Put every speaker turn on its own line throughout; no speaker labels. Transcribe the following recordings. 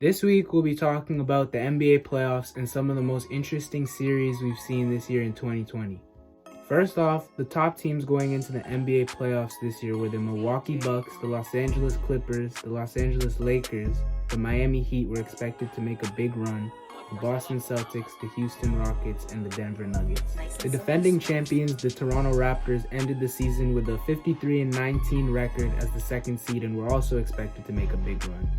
This week, we'll be talking about the NBA playoffs and some of the most interesting series we've seen this year in 2020. First off, the top teams going into the NBA playoffs this year were the Milwaukee Bucks, the Los Angeles Clippers, the Los Angeles Lakers, the Miami Heat were expected to make a big run, the Boston Celtics, the Houston Rockets, and the Denver Nuggets. The defending champions, the Toronto Raptors, ended the season with a 53-19 record as the second seed and were also expected to make a big run.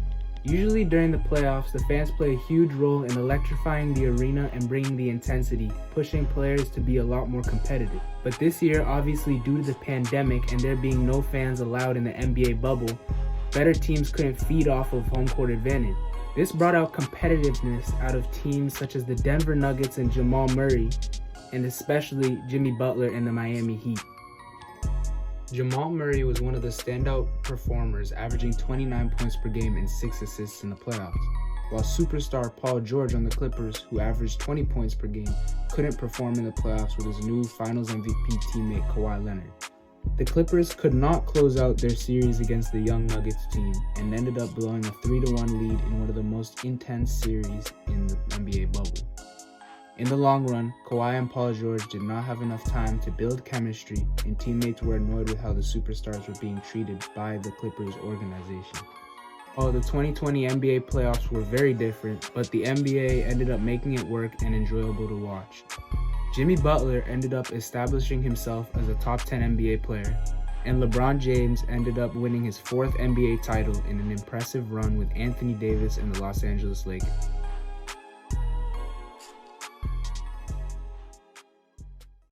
Usually during the playoffs, the fans play a huge role in electrifying the arena and bringing the intensity, pushing players to be a lot more competitive. But this year, obviously due to the pandemic and there being no fans allowed in the NBA bubble, better teams couldn't feed off of home court advantage. This brought out competitiveness out of teams such as the Denver Nuggets and Jamal Murray, and especially Jimmy Butler and the Miami Heat. Jamal Murray was one of the standout performers, averaging 29 points per game and 6 assists in the playoffs, while superstar Paul George on the Clippers, who averaged 20 points per game, couldn't perform in the playoffs with his new Finals MVP teammate Kawhi Leonard. The Clippers could not close out their series against the young Nuggets team and ended up blowing a 3-1 lead in one of the most intense series in the NBA bubble. In the long run, Kawhi and Paul George did not have enough time to build chemistry, and teammates were annoyed with how the superstars were being treated by the Clippers organization. The 2020 NBA playoffs were very different, but the NBA ended up making it work and enjoyable to watch. Jimmy Butler ended up establishing himself as a top 10 NBA player, and LeBron James ended up winning his 4th NBA title in an impressive run with Anthony Davis and the Los Angeles Lakers.